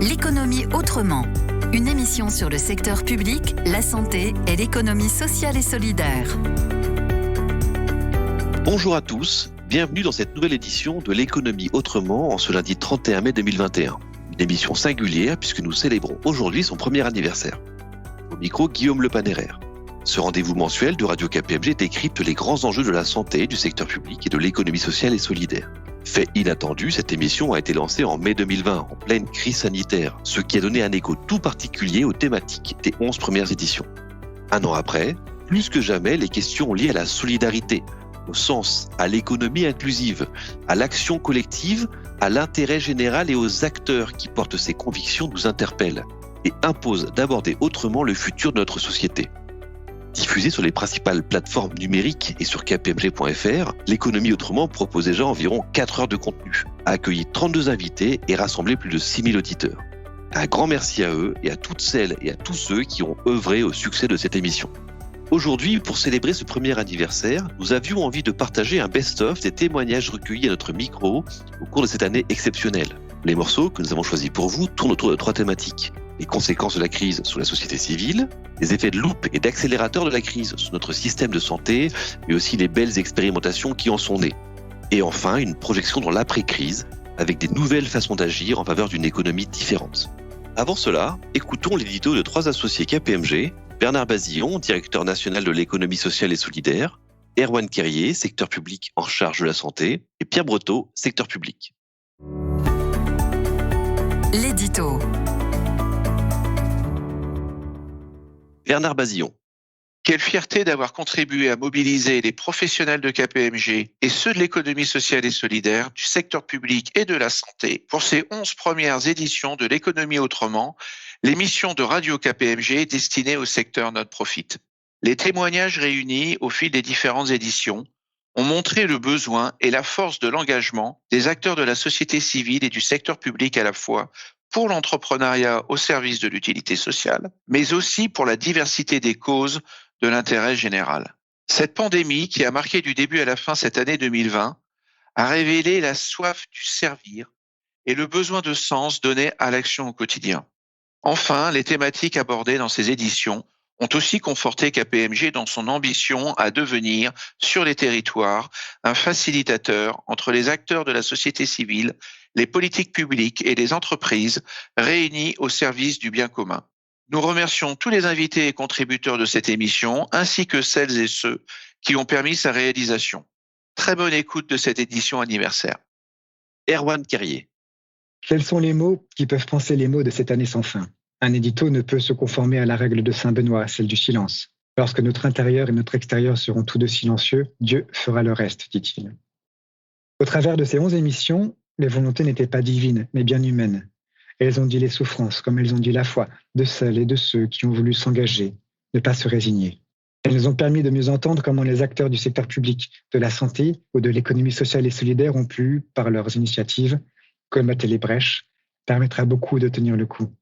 L'économie autrement. Une émission sur le secteur public, la santé et l'économie sociale et solidaire. Bonjour à tous, bienvenue dans cette nouvelle édition de l'économie autrement en ce lundi 31 mai 2021. Une émission singulière puisque nous célébrons aujourd'hui son premier anniversaire. Au micro, Guillaume Le Panéraire. Ce rendez-vous mensuel de Radio KPMG décrypte les grands enjeux de la santé, du secteur public et de l'économie sociale et solidaire. Fait inattendu, cette émission a été lancée en mai 2020, en pleine crise sanitaire, ce qui a donné un écho tout particulier aux thématiques des 11 premières éditions. Un an après, plus que jamais, les questions liées à la solidarité, au sens, à l'économie inclusive, à l'action collective, à l'intérêt général et aux acteurs qui portent ces convictions nous interpellent et imposent d'aborder autrement le futur de notre société. Diffusée sur les principales plateformes numériques et sur kpmg.fr, l'économie autrement propose déjà environ 4 heures de contenu, a accueilli 32 invités et rassemblé plus de 6000 auditeurs. Un grand merci à eux et à toutes celles et à tous ceux qui ont œuvré au succès de cette émission. Aujourd'hui, pour célébrer ce premier anniversaire, nous avions envie de partager un best-of des témoignages recueillis à notre micro au cours de cette année exceptionnelle. Les morceaux que nous avons choisis pour vous tournent autour de 3 thématiques. Les conséquences de la crise sur la société civile, les effets de loupe et d'accélérateur de la crise sur notre système de santé, mais aussi les belles expérimentations qui en sont nées. Et enfin, une projection dans l'après-crise, avec des nouvelles façons d'agir en faveur d'une économie différente. Avant cela, écoutons l'édito de 3 associés KPMG, Bernard Bazillon, directeur national de l'économie sociale et solidaire, Erwan Kerrier, secteur public en charge de la santé, et Pierre Breteau, secteur public. L'édito. Bernard Bazillon. Quelle fierté d'avoir contribué à mobiliser les professionnels de KPMG et ceux de l'économie sociale et solidaire, du secteur public et de la santé pour ces 11 premières éditions de l'économie autrement, l'émission de Radio KPMG destinée au secteur non-profit. Les témoignages réunis au fil des différentes éditions ont montré le besoin et la force de l'engagement des acteurs de la société civile et du secteur public à la fois pour l'entrepreneuriat au service de l'utilité sociale, mais aussi pour la diversité des causes de l'intérêt général. Cette pandémie, qui a marqué du début à la fin cette année 2020, a révélé la soif du servir et le besoin de sens donné à l'action au quotidien. Enfin, les thématiques abordées dans ces éditions ont aussi conforté KPMG dans son ambition à devenir, sur les territoires, un facilitateur entre les acteurs de la société civile, les politiques publiques et les entreprises réunis au service du bien commun. Nous remercions tous les invités et contributeurs de cette émission, ainsi que celles et ceux qui ont permis sa réalisation. Très bonne écoute de cette édition anniversaire. Erwan Kerrier. Quels sont les mots qui peuvent penser les mots de cette année sans fin ? Un édito ne peut se conformer à la règle de Saint Benoît, celle du silence. Lorsque notre intérieur et notre extérieur seront tous deux silencieux, Dieu fera le reste, dit-il. Au travers de ces 11 émissions, les volontés n'étaient pas divines, mais bien humaines. Elles ont dit les souffrances, comme elles ont dit la foi, de celles et de ceux qui ont voulu s'engager, ne pas se résigner. Elles nous ont permis de mieux entendre comment les acteurs du secteur public, de la santé ou de l'économie sociale et solidaire ont pu, par leurs initiatives, colmater les brèches, permettre à beaucoup de tenir le coup.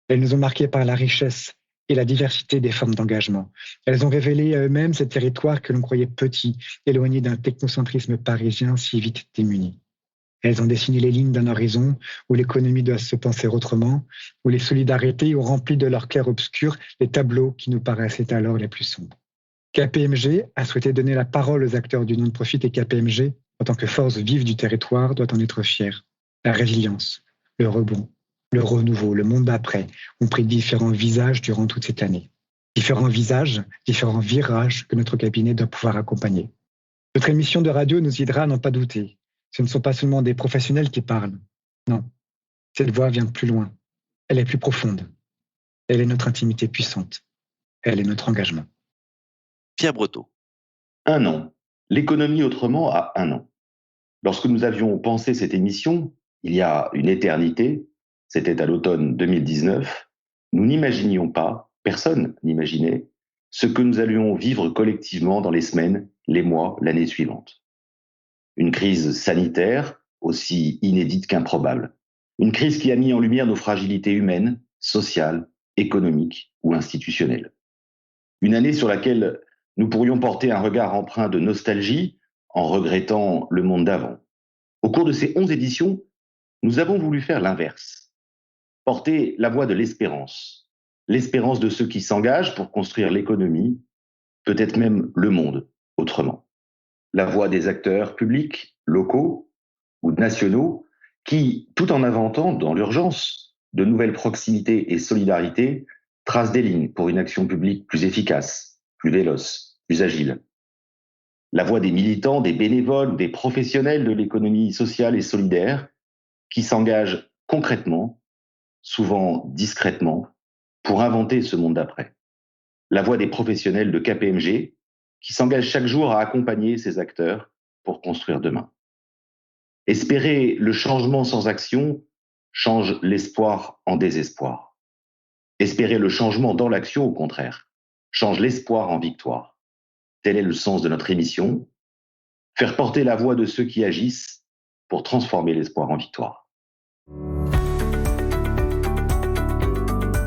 Elles nous ont marqués par la richesse et la diversité des formes d'engagement. Elles ont révélé à eux-mêmes ces territoires que l'on croyait petits, éloignés d'un technocentrisme parisien si vite démuni. Elles ont dessiné les lignes d'un horizon où l'économie doit se penser autrement, où les solidarités ont rempli de leur clair obscur les tableaux qui nous paraissaient alors les plus sombres. KPMG a souhaité donner la parole aux acteurs du non-profit et KPMG, en tant que force vive du territoire, doit en être fier. La résilience, le rebond, le renouveau, le monde d'après ont pris différents visages durant toute cette année. Différents visages, différents virages que notre cabinet doit pouvoir accompagner. Notre émission de radio nous aidera à n'en pas douter. Ce ne sont pas seulement des professionnels qui parlent. Non, cette voix vient de plus loin. Elle est plus profonde. Elle est notre intimité puissante. Elle est notre engagement. Pierre Breteau. 1 an. L'économie autrement a 1 an. Lorsque nous avions pensé cette émission, il y a une éternité, c'était à l'automne 2019, nous n'imaginions pas, personne n'imaginait, ce que nous allions vivre collectivement dans les semaines, les mois, l'année suivante. Une crise sanitaire, aussi inédite qu'improbable. Une crise qui a mis en lumière nos fragilités humaines, sociales, économiques ou institutionnelles. Une année sur laquelle nous pourrions porter un regard empreint de nostalgie en regrettant le monde d'avant. Au cours de ces 11 éditions, nous avons voulu faire l'inverse. porter la voix de l'espérance de ceux qui s'engagent pour construire l'économie, peut-être même le monde autrement. La voix des acteurs publics, locaux ou nationaux, qui, tout en inventant dans l'urgence de nouvelles proximités et solidarités, tracent des lignes pour une action publique plus efficace, plus véloce, plus agile. La voix des militants, des bénévoles, des professionnels de l'économie sociale et solidaire, qui s'engagent concrètement, souvent discrètement, pour inventer ce monde d'après. La voix des professionnels de KPMG, qui s'engagent chaque jour à accompagner ces acteurs pour construire demain. Espérer le changement sans action change l'espoir en désespoir. Espérer le changement dans l'action, au contraire, change l'espoir en victoire. Tel est le sens de notre émission, faire porter la voix de ceux qui agissent pour transformer l'espoir en victoire.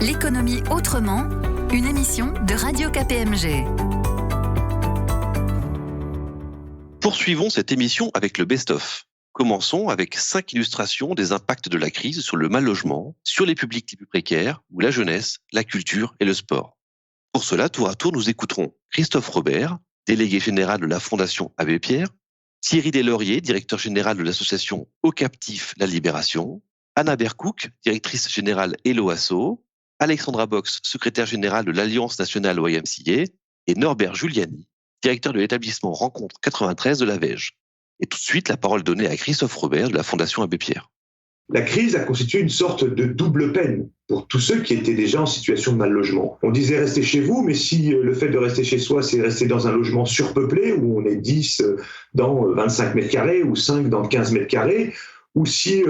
L'économie autrement, une émission de Radio KPMG. Poursuivons cette émission avec le best-of. Commençons avec 5 illustrations des impacts de la crise sur le mal-logement, sur les publics les plus précaires, ou la jeunesse, la culture et le sport. Pour cela, tour à tour, nous écouterons Christophe Robert, délégué général de la Fondation Abbé Pierre, Thierry Deslauriers, directeur général de l'association Au Captif La Libération, Anna Bercouk, directrice générale Hello Asso, Alexandra Box, secrétaire générale de l'Alliance nationale YMCA, et Norbert Giuliani, directeur de l'établissement Rencontre 93 de la Vège. Et tout de suite, la parole donnée à Christophe Robert de la Fondation Abbé Pierre. La crise a constitué une sorte de double peine pour tous ceux qui étaient déjà en situation de mal-logement. On disait restez chez vous, mais si le fait de rester chez soi, c'est rester dans un logement surpeuplé, où on est 10 dans 25 mètres carrés ou 5 dans 15 mètres carrés, ou si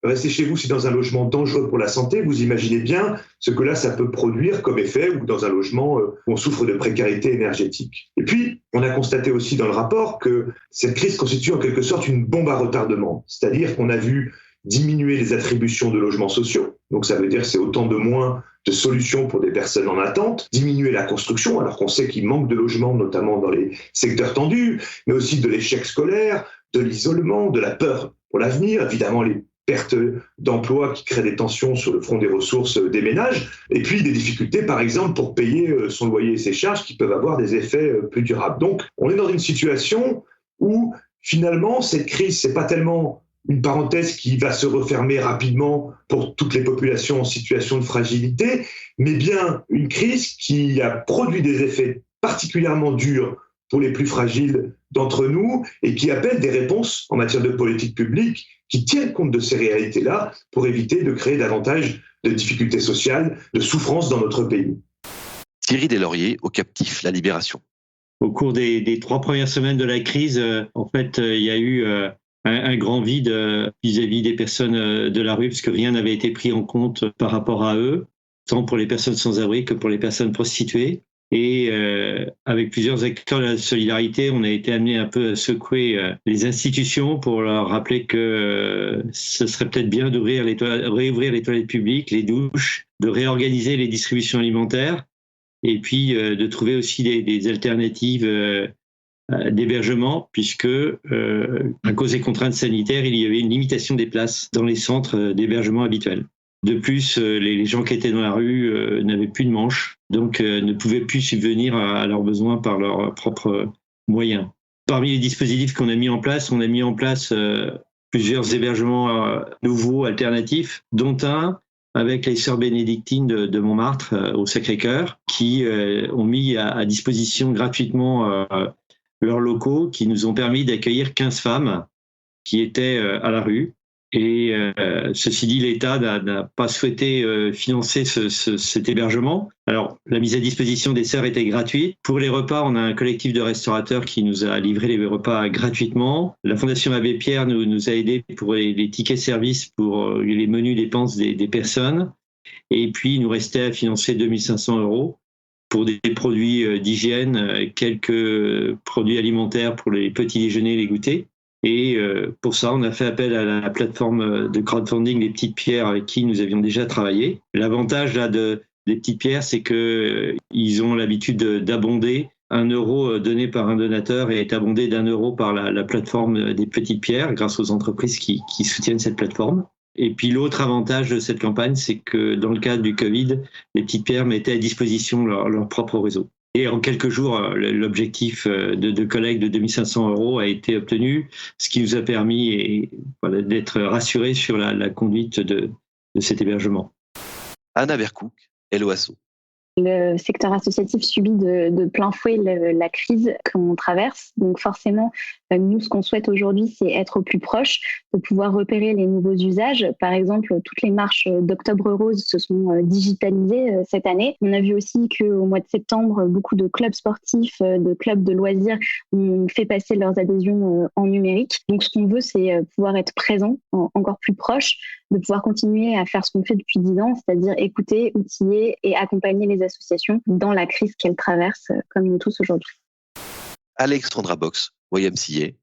rester chez vous, c'est dans un logement dangereux pour la santé, vous imaginez bien ce que là, ça peut produire comme effet, ou dans un logement où on souffre de précarité énergétique. Et puis, on a constaté aussi dans le rapport que cette crise constitue en quelque sorte une bombe à retardement, c'est-à-dire qu'on a vu diminuer les attributions de logements sociaux, donc ça veut dire que c'est autant de moins de solutions pour des personnes en attente, diminuer la construction, alors qu'on sait qu'il manque de logements, notamment dans les secteurs tendus, mais aussi de l'échec scolaire, de l'isolement, de la peur pour l'avenir, évidemment les pertes d'emplois qui créent des tensions sur le front des ressources des ménages, et puis des difficultés, par exemple, pour payer son loyer et ses charges qui peuvent avoir des effets plus durables. Donc, on est dans une situation où, finalement, cette crise, c'est pas tellement une parenthèse qui va se refermer rapidement pour toutes les populations en situation de fragilité, mais bien une crise qui a produit des effets particulièrement durs pour les plus fragiles d'entre nous et qui appelle des réponses en matière de politique publique qui tiennent compte de ces réalités-là pour éviter de créer davantage de difficultés sociales, de souffrances dans notre pays. Thierry Deslauriers, Au Captif La Libération. Au cours des 3 premières semaines de la crise, il y a eu un grand vide vis-à-vis des personnes de la rue, parce que rien n'avait été pris en compte par rapport à eux, tant pour les personnes sans abri que pour les personnes prostituées. Et avec plusieurs acteurs de la solidarité, on a été amené un peu à secouer les institutions pour leur rappeler que ce serait peut-être bien d'ouvrir réouvrir les toilettes publiques, les douches, de réorganiser les distributions alimentaires et puis de trouver aussi des alternatives d'hébergement, puisque à cause des contraintes sanitaires, il y avait une limitation des places dans les centres d'hébergement habituels. De plus, les gens qui étaient dans la rue n'avaient plus de manches, donc ne pouvaient plus subvenir à leurs besoins par leurs propres moyens. Parmi les dispositifs qu'on a mis en place, on a mis en place plusieurs hébergements nouveaux, alternatifs, dont un avec les sœurs bénédictines de Montmartre au Sacré-Cœur, qui ont mis à disposition gratuitement leurs locaux, qui nous ont permis d'accueillir 15 femmes qui étaient à la rue. Et ceci dit, l'État n'a pas souhaité financer cet hébergement. Alors, la mise à disposition des sœurs était gratuite. Pour les repas, on a un collectif de restaurateurs qui nous a livré les repas gratuitement. La Fondation Abbé Pierre nous a aidés pour les tickets services, pour les menus dépenses des personnes. Et puis, il nous restait à financer 2 500 € pour des produits d'hygiène, quelques produits alimentaires pour les petits déjeuners et les goûters. Et pour ça, on a fait appel à la plateforme de crowdfunding Les Petites Pierres avec qui nous avions déjà travaillé. L'avantage des Petites Pierres, c'est qu'ils ont l'habitude d'abonder. 1 € donné par un donateur est abondé d'1 € par la plateforme des Petites Pierres grâce aux entreprises qui soutiennent cette plateforme. Et puis l'autre avantage de cette campagne, c'est que dans le cadre du Covid, les Petites Pierres mettaient à disposition leur propre réseau. Et en quelques jours, l'objectif de collecte de 2500 € a été obtenu, ce qui nous a permis d'être rassurés sur la conduite de cet hébergement. Anna Vercook, Helloasso. Le secteur associatif subit de plein fouet la crise qu'on traverse. Donc forcément, nous, ce qu'on souhaite aujourd'hui, c'est être au plus proche, de pouvoir repérer les nouveaux usages. Par exemple, toutes les marches d'Octobre Rose se sont digitalisées cette année. On a vu aussi qu'au mois de septembre, beaucoup de clubs sportifs, de clubs de loisirs ont fait passer leurs adhésions en numérique. Donc ce qu'on veut, c'est pouvoir être présent, encore plus proche, de pouvoir continuer à faire ce qu'on fait depuis 10 ans, c'est-à-dire écouter, outiller et accompagner les associations dans la crise qu'elles traversent, comme nous tous aujourd'hui. Alexandra Box, YMCA.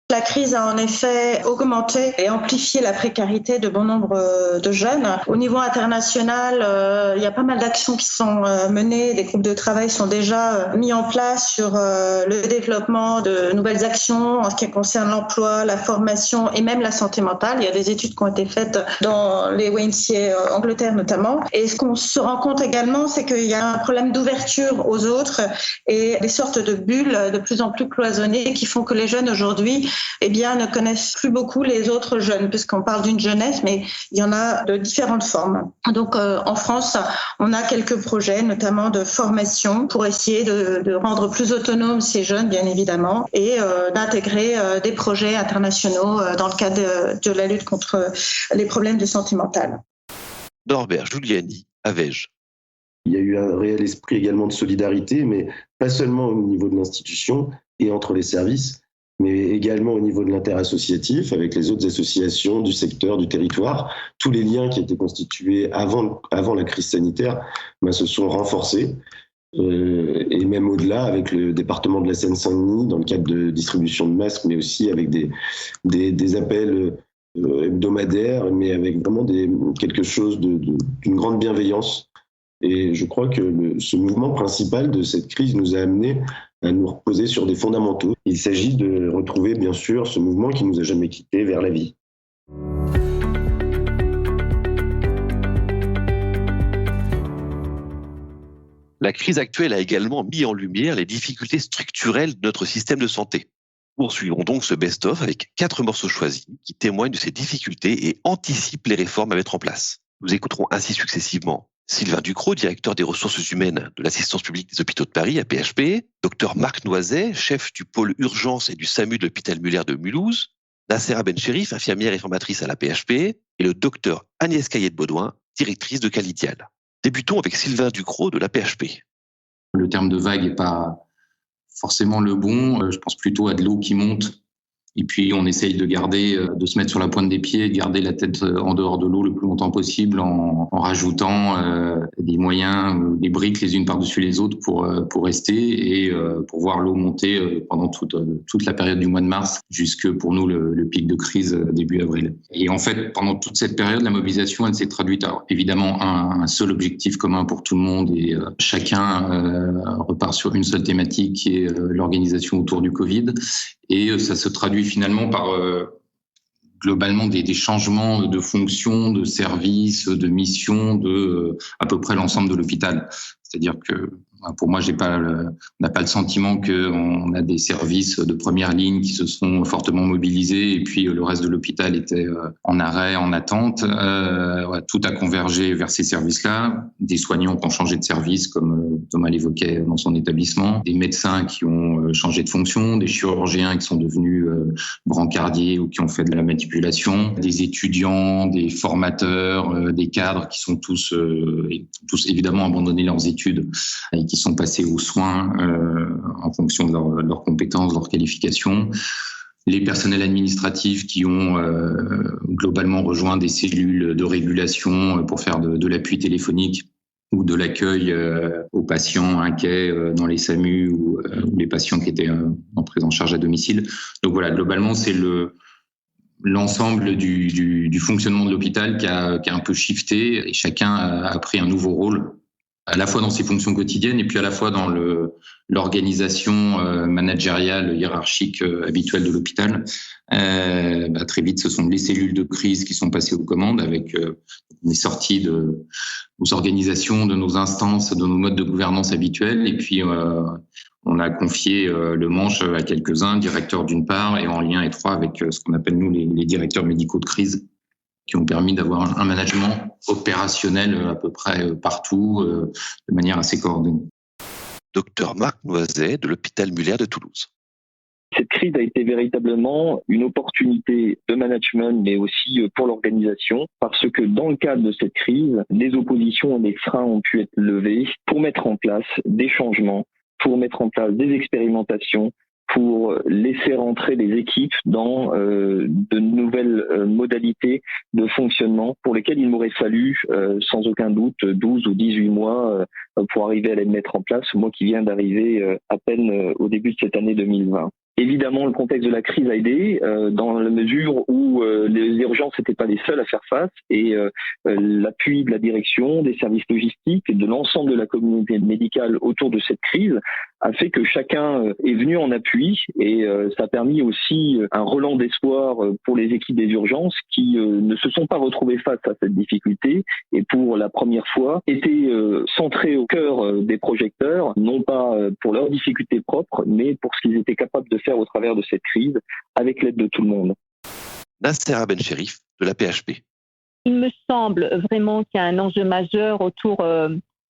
La crise a en effet augmenté et amplifié la précarité de bon nombre de jeunes. Au niveau international, il y a pas mal d'actions qui sont menées. Des groupes de travail sont déjà mis en place sur le développement de nouvelles actions en ce qui concerne l'emploi, la formation et même la santé mentale. Il y a des études qui ont été faites dans les YMCA Angleterre notamment. Et ce qu'on se rend compte également, c'est qu'il y a un problème d'ouverture aux autres et des sortes de bulles de plus en plus cloisonnées qui font que les jeunes aujourd'hui ne connaissent plus beaucoup les autres jeunes, puisqu'on parle d'une jeunesse, mais il y en a de différentes formes. Donc en France, on a quelques projets, notamment de formation, pour essayer de rendre plus autonomes ces jeunes, bien évidemment, et d'intégrer des projets internationaux dans le cadre de la lutte contre les problèmes de santé mentale. Norbert Giuliani, Avège. Il y a eu un réel esprit également de solidarité, mais pas seulement au niveau de l'institution et entre les services, mais également au niveau de l'interassociatif avec les autres associations du secteur, du territoire. Tous les liens qui étaient constitués avant la crise sanitaire se sont renforcés. Et même au-delà, avec le département de la Seine-Saint-Denis, dans le cadre de distribution de masques, mais aussi avec des appels hebdomadaires, mais avec vraiment quelque chose d'une grande bienveillance. Et je crois que ce mouvement principal de cette crise nous a amené à nous reposer sur des fondamentaux. Il s'agit de retrouver, bien sûr, ce mouvement qui nous a jamais quittés vers la vie. La crise actuelle a également mis en lumière les difficultés structurelles de notre système de santé. Poursuivons donc ce best-of avec 4 morceaux choisis qui témoignent de ces difficultés et anticipent les réformes à mettre en place. Nous écouterons ainsi successivement Sylvain Ducrot, directeur des ressources humaines de l'assistance publique des hôpitaux de Paris, AP-HP, Dr Marc Noiset, chef du pôle urgence et du SAMU de l'hôpital Muller de Mulhouse, Nassera Bencherif, infirmière et formatrice à l'AP-HP, et le Dr Agnès Caillet-Baudouin, directrice de Calidial. Débutons avec Sylvain Ducrot de l'AP-HP. Le terme de vague n'est pas forcément le bon. Je pense plutôt à de l'eau qui monte. Et puis, on essaye de se mettre sur la pointe des pieds, de garder la tête en dehors de l'eau le plus longtemps possible en rajoutant des moyens ou des briques les unes par-dessus les autres pour rester et pour voir l'eau monter pendant toute la période du mois de mars jusque pour nous le pic de crise début avril. Et en fait, pendant toute cette période, la mobilisation, elle s'est traduite à évidemment un seul objectif commun pour tout le monde et chacun repart sur une seule thématique qui est l'organisation autour du Covid. Et ça se traduit finalement par globalement des changements de fonction, de service, de mission de à peu près l'ensemble de l'hôpital. C'est-à-dire que pour moi, on n'a pas le sentiment qu'on a des services de première ligne qui se sont fortement mobilisés et puis le reste de l'hôpital était en arrêt, en attente. Tout a convergé vers ces services-là. Des soignants qui ont changé de service, comme Thomas l'évoquait dans son établissement. Des médecins qui ont changé de fonction. Des chirurgiens qui sont devenus brancardiers ou qui ont fait de la manipulation. Des étudiants, des formateurs, des cadres qui sont tous évidemment abandonné leurs études et qui sont passés aux soins en fonction de leurs compétences, de leurs qualifications. Les personnels administratifs qui ont globalement rejoint des cellules de régulation pour faire de l'appui téléphonique ou de l'accueil aux patients inquiets dans les SAMU ou les patients qui étaient en prise en charge à domicile. Donc voilà, globalement, c'est l'ensemble du fonctionnement de l'hôpital qui a un peu shifté et chacun a pris un nouveau rôle à la fois dans ses fonctions quotidiennes et puis à la fois dans l'organisation managériale hiérarchique habituelle de l'hôpital. Très vite, ce sont les cellules de crise qui sont passées aux commandes avec les sorties de nos organisations, de nos instances, de nos modes de gouvernance habituels. Et puis, on a confié le manche à quelques-uns, directeurs d'une part, et en lien étroit avec ce qu'on appelle, nous, les directeurs médicaux de crise, qui ont permis d'avoir un management opérationnel à peu près partout, de manière assez coordonnée. Docteur Marc Noiset de l'hôpital Muller de Toulouse. Cette crise a été véritablement une opportunité de management, mais aussi pour l'organisation, parce que dans le cadre de cette crise, des oppositions et des freins ont pu être levés pour mettre en place des changements, pour mettre en place des expérimentations, pour laisser rentrer les équipes dans de nouvelles modalités de fonctionnement pour lesquelles il m'aurait fallu, sans aucun doute, 12 ou 18 mois pour arriver à les mettre en place, moi qui viens d'arriver à peine au début de cette année 2020. Évidemment, le contexte de la crise a aidé dans la mesure où les urgences n'étaient pas les seules à faire face et l'appui de la direction, des services logistiques et de l'ensemble de la communauté médicale autour de cette crise a fait que chacun est venu en appui et ça a permis aussi un relan d'espoir pour les équipes des urgences qui ne se sont pas retrouvées face à cette difficulté et pour la première fois étaient centrés au cœur des projecteurs, non pas pour leurs difficultés propres, mais pour ce qu'ils étaient capables de faire au travers de cette crise avec l'aide de tout le monde. Nassera Bencherif de la PHP. Il me semble vraiment qu'il y a un enjeu majeur autour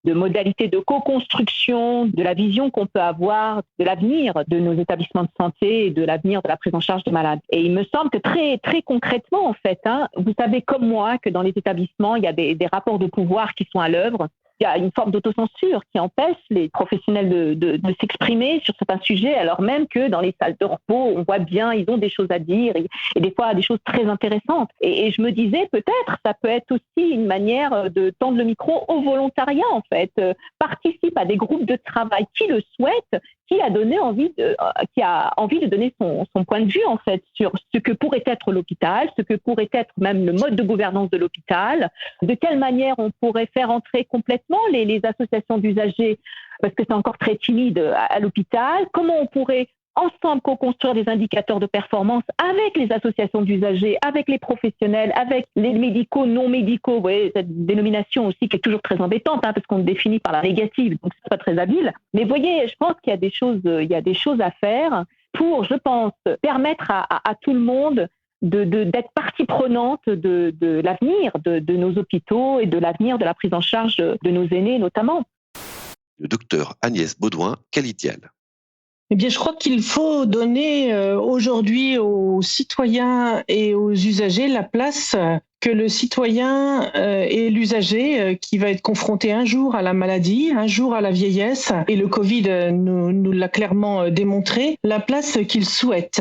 de modalités de co-construction, de la vision qu'on peut avoir de l'avenir de nos établissements de santé et de l'avenir de la prise en charge des malades. Et il me semble que très, très concrètement, en fait, vous savez comme moi que dans les établissements, il y a des rapports de pouvoir qui sont à l'œuvre. Il y a une forme d'autocensure qui empêche les professionnels de s'exprimer sur certains sujets, alors même que dans les salles de repos, on voit bien, ils ont des choses à dire et des fois des choses très intéressantes. Et je me disais, peut-être, ça peut être aussi une manière de tendre le micro au volontariat, en fait. Participe à des groupes de travail qui le souhaitent, qui a envie de donner son point de vue, en fait, sur ce que pourrait être l'hôpital, ce que pourrait être même le mode de gouvernance de l'hôpital, de quelle manière on pourrait faire entrer complètement les associations d'usagers, parce que c'est encore très timide à l'hôpital, comment on pourrait ensemble co-construire des indicateurs de performance avec les associations d'usagers, avec les professionnels, avec les médicaux, non médicaux. Vous voyez, cette dénomination aussi qui est toujours très embêtante, parce qu'on le définit par la négative, donc c'est pas très habile. Mais vous voyez, je pense qu'il y a des choses à faire pour, je pense, permettre à tout le monde d'être partie prenante de l'avenir de nos hôpitaux et de l'avenir de la prise en charge de nos aînés notamment. Le docteur Agnès Baudouin, Calidial. Eh bien, je crois qu'il faut donner aujourd'hui aux citoyens et aux usagers la place que le citoyen et l'usager qui va être confronté un jour à la maladie, un jour à la vieillesse, et le Covid nous l'a clairement démontré, la place qu'il souhaite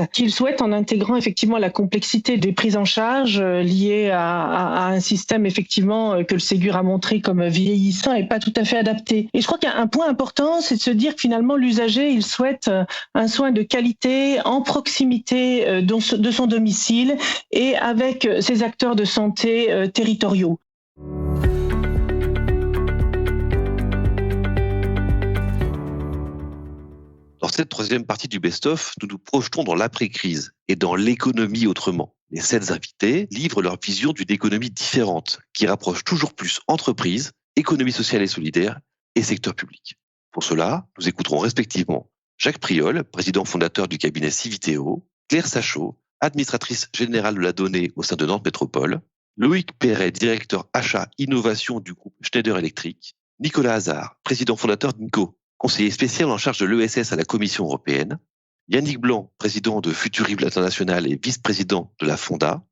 en intégrant effectivement la complexité des prises en charge liées à un système effectivement que le Ségur a montré comme vieillissant et pas tout à fait adapté. Et je crois qu'il y a un point important, c'est de se dire que finalement l'usager, il souhaite un soin de qualité en proximité de son domicile et avec ses acteurs de santé territoriaux. Dans cette troisième partie du best-of, nous nous projetons dans l'après-crise et dans l'économie autrement. Les 7 invités livrent leur vision d'une économie différente qui rapproche toujours plus entreprises, économie sociale et solidaire et secteur public. Pour cela, nous écouterons respectivement Jacques Priol, président fondateur du cabinet Civiteo, Claire Sachot, administratrice générale de la donnée au sein de Nantes Métropole, Loïc Perret, directeur achat innovation du groupe Schneider Electric, Nicolas Hazard, président fondateur d'INCO, conseiller spécial en charge de l'ESS à la Commission européenne, Yannick Blanc, président de Futurible International et vice-président de la Fonda,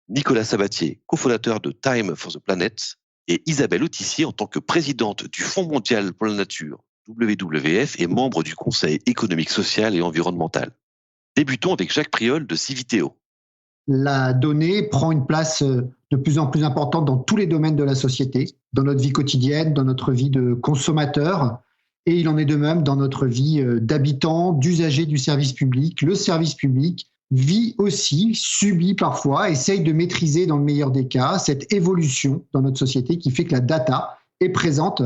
Nicolas Sabatier, cofondateur de Time for the Planet, et Isabelle Autissier en tant que présidente du Fonds mondial pour la nature, WWF, et membre du Conseil économique, social et environnemental. Débutons avec Jacques Priol de Civiteo. La donnée prend une place de plus en plus importante dans tous les domaines de la société, dans notre vie quotidienne, dans notre vie de consommateur, et il en est de même dans notre vie d'habitant, d'usager du service public. Le service public vit aussi, subit parfois, essaye de maîtriser dans le meilleur des cas cette évolution dans notre société qui fait que la data est présente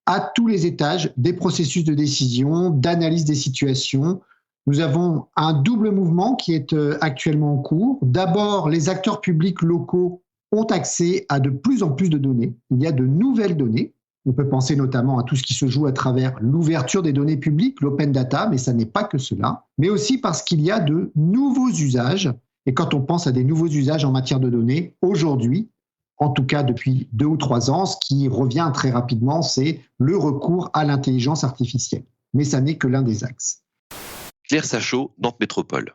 à tous les étages des processus de décision, d'analyse des situations. Nous avons un double mouvement qui est actuellement en cours. D'abord, les acteurs publics locaux ont accès à de plus en plus de données. Il y a de nouvelles données. On peut penser notamment à tout ce qui se joue à travers l'ouverture des données publiques, l'open data, mais ça n'est pas que cela. Mais aussi parce qu'il y a de nouveaux usages. Et quand on pense à des nouveaux usages en matière de données, aujourd'hui, en tout cas depuis 2 ou 3 ans, ce qui revient très rapidement, c'est le recours à l'intelligence artificielle. Mais ça n'est que l'un des axes. Claire Sachot, Nantes Métropole.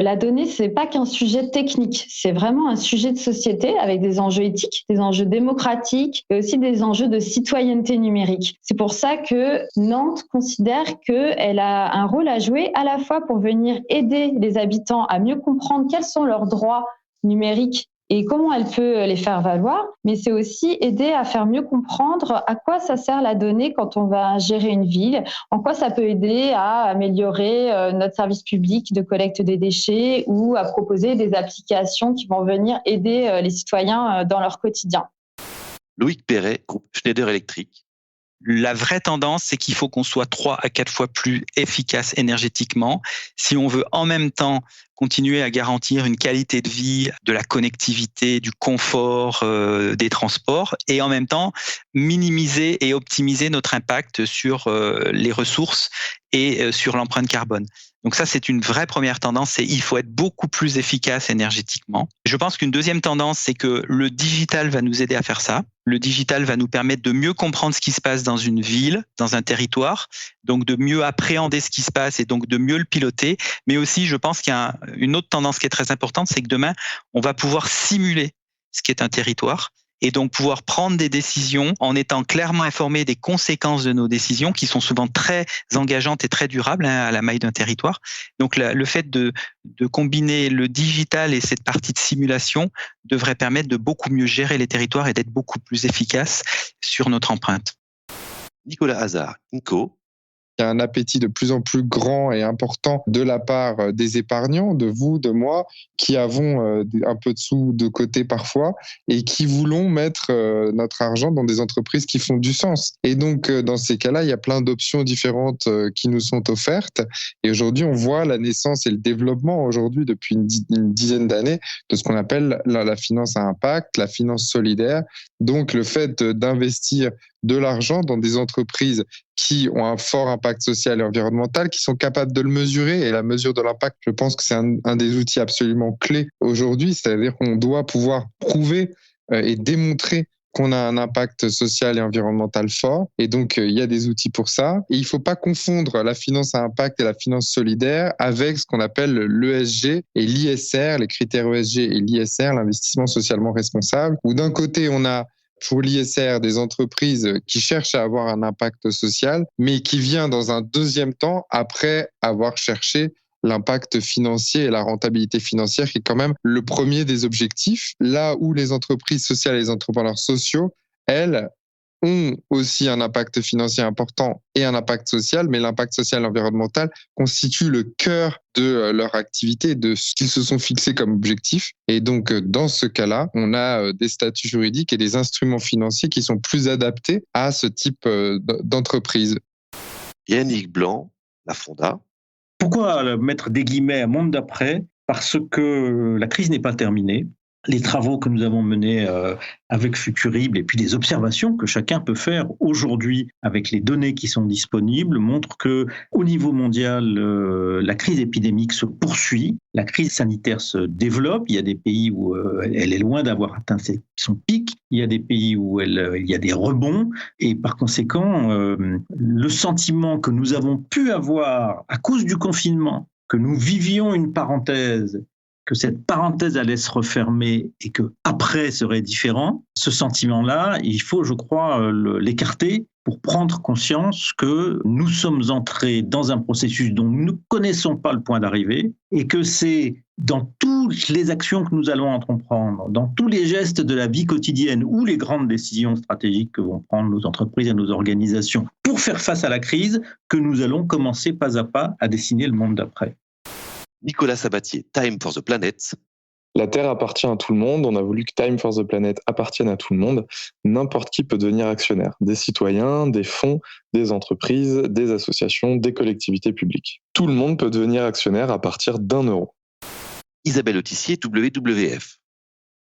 La donnée, c'est pas qu'un sujet technique, c'est vraiment un sujet de société avec des enjeux éthiques, des enjeux démocratiques et aussi des enjeux de citoyenneté numérique. C'est pour ça que Nantes considère qu'elle a un rôle à jouer à la fois pour venir aider les habitants à mieux comprendre quels sont leurs droits numériques et comment elle peut les faire valoir, mais c'est aussi aider à faire mieux comprendre à quoi ça sert la donnée quand on va gérer une ville, en quoi ça peut aider à améliorer notre service public de collecte des déchets ou à proposer des applications qui vont venir aider les citoyens dans leur quotidien. Loïc Perret, groupe Schneider Electric. La vraie tendance, c'est qu'il faut qu'on soit 3 à 4 fois plus efficace énergétiquement si on veut en même temps continuer à garantir une qualité de vie, de la connectivité, du confort, des transports et en même temps minimiser et optimiser notre impact sur les ressources et sur l'empreinte carbone. Donc ça, c'est une vraie première tendance, c'est il faut être beaucoup plus efficace énergétiquement. Je pense qu'une deuxième tendance, c'est que le digital va nous aider à faire ça. Le digital va nous permettre de mieux comprendre ce qui se passe dans une ville, dans un territoire, donc de mieux appréhender ce qui se passe et donc de mieux le piloter. Mais aussi, je pense qu'il y a une autre tendance qui est très importante, c'est que demain, on va pouvoir simuler ce qu'est un territoire et donc pouvoir prendre des décisions en étant clairement informé des conséquences de nos décisions qui sont souvent très engageantes et très durables à la maille d'un territoire. Donc le fait de combiner le digital et cette partie de simulation devrait permettre de beaucoup mieux gérer les territoires et d'être beaucoup plus efficace sur notre empreinte. Nicolas Hazard, INCO. Il y a un appétit de plus en plus grand et important de la part des épargnants, de vous, de moi, qui avons un peu de sous de côté parfois et qui voulons mettre notre argent dans des entreprises qui font du sens. Et donc, dans ces cas-là, il y a plein d'options différentes qui nous sont offertes. Et aujourd'hui, on voit la naissance et le développement aujourd'hui depuis une dizaine d'années de ce qu'on appelle la finance à impact, la finance solidaire. Donc, le fait d'investir de l'argent dans des entreprises qui ont un fort impact social et environnemental, qui sont capables de le mesurer. Et la mesure de l'impact, je pense que c'est un des outils absolument clés aujourd'hui. C'est-à-dire qu'on doit pouvoir prouver et démontrer qu'on a un impact social et environnemental fort. Et donc, il y a des outils pour ça. Et il ne faut pas confondre la finance à impact et la finance solidaire avec ce qu'on appelle l'ESG et l'ISR, les critères ESG et l'ISR, l'investissement socialement responsable, où d'un côté, on a pour l'ISR des entreprises qui cherchent à avoir un impact social, mais qui vient dans un deuxième temps après avoir cherché l'impact financier et la rentabilité financière, qui est quand même le premier des objectifs. Là où les entreprises sociales et les entrepreneurs sociaux, elles, ont aussi un impact financier important et un impact social, mais l'impact social et environnemental constitue le cœur de leur activité, de ce qu'ils se sont fixés comme objectif. Et donc, dans ce cas-là, on a des statuts juridiques et des instruments financiers qui sont plus adaptés à ce type d'entreprise. Yannick Blanc, la Fonda. Pourquoi mettre des guillemets à monde d'après ? Parce que la crise n'est pas terminée. Les travaux que nous avons menés avec Futurible et puis les observations que chacun peut faire aujourd'hui avec les données qui sont disponibles montrent que au niveau mondial, la crise épidémique se poursuit, la crise sanitaire se développe. Il y a des pays où elle est loin d'avoir atteint son pic. Il y a des pays où il y a des rebonds et par conséquent, le sentiment que nous avons pu avoir à cause du confinement, que nous vivions une parenthèse, que cette parenthèse allait se refermer et que après serait différent, ce sentiment-là, il faut, je crois, l'écarter pour prendre conscience que nous sommes entrés dans un processus dont nous ne connaissons pas le point d'arrivée et que c'est dans toutes les actions que nous allons entreprendre, dans tous les gestes de la vie quotidienne ou les grandes décisions stratégiques que vont prendre nos entreprises et nos organisations pour faire face à la crise que nous allons commencer pas à pas à dessiner le monde d'après. Nicolas Sabatier, Time for the Planet. La Terre appartient à tout le monde. On a voulu que Time for the Planet appartienne à tout le monde. N'importe qui peut devenir actionnaire. Des citoyens, des fonds, des entreprises, des associations, des collectivités publiques. Tout le monde peut devenir actionnaire à partir d'1 €. Isabelle Autissier, WWF.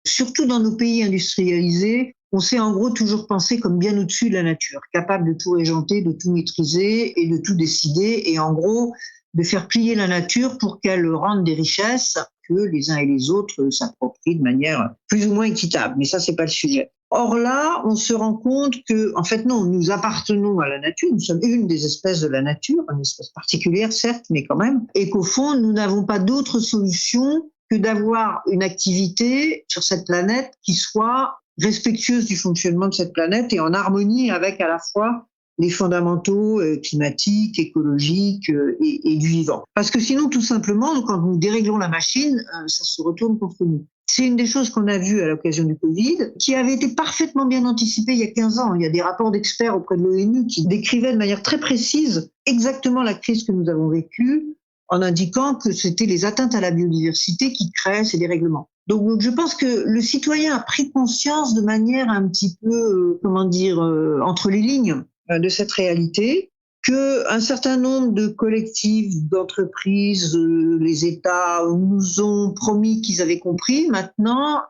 Surtout dans nos pays industrialisés, on s'est en gros toujours pensé comme bien au-dessus de la nature, capable de tout régenter, de tout maîtriser et de tout décider, et en gros de faire plier la nature pour qu'elle rende des richesses que les uns et les autres s'approprient de manière plus ou moins équitable. Mais ça, c'est pas le sujet. Or là, on se rend compte que, en fait, non, nous appartenons à la nature, nous sommes une des espèces de la nature, une espèce particulière, certes, mais quand même, et qu'au fond, nous n'avons pas d'autre solution que d'avoir une activité sur cette planète qui soit respectueuse du fonctionnement de cette planète et en harmonie avec à la fois les fondamentaux climatiques, écologiques et du vivant. Parce que sinon, tout simplement, quand nous déréglons la machine, ça se retourne contre nous. C'est une des choses qu'on a vues à l'occasion du Covid, qui avait été parfaitement bien anticipée il y a 15 ans. Il y a des rapports d'experts auprès de l'ONU qui décrivaient de manière très précise exactement la crise que nous avons vécue, en indiquant que c'était les atteintes à la biodiversité qui créaient ces dérèglements. Donc je pense que le citoyen a pris conscience de manière un petit peu, entre les lignes de cette réalité, qu'un certain nombre de collectifs, d'entreprises, les États nous ont promis qu'ils avaient compris. Maintenant,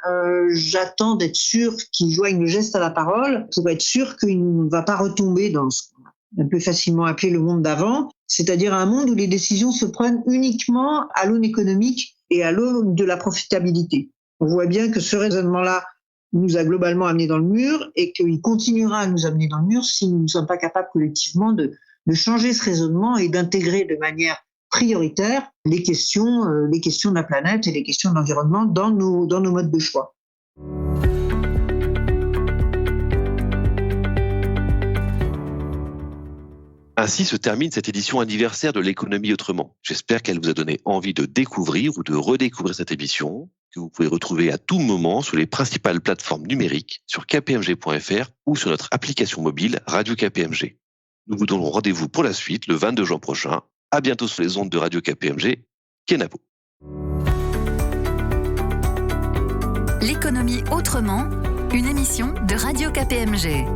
j'attends d'être sûr qu'ils joignent le geste à la parole pour être sûr qu'il ne va pas retomber dans ce qu'on a un peu facilement appelé le monde d'avant, c'est-à-dire un monde où les décisions se prennent uniquement à l'aune économique et à l'aune de la profitabilité. On voit bien que ce raisonnement-là nous a globalement amenés dans le mur et qu'il continuera à nous amener dans le mur si nous ne sommes pas capables collectivement de changer ce raisonnement et d'intégrer de manière prioritaire les questions de la planète et les questions de l'environnement dans nos modes de choix. Ainsi se termine cette édition anniversaire de l'économie autrement. J'espère qu'elle vous a donné envie de découvrir ou de redécouvrir cette émission, que vous pouvez retrouver à tout moment sur les principales plateformes numériques, sur kpmg.fr ou sur notre application mobile Radio KPMG. Nous vous donnons rendez-vous pour la suite le 22 juin prochain. À bientôt sur les ondes de Radio KPMG. Kenavo. L'économie autrement, une émission de Radio KPMG.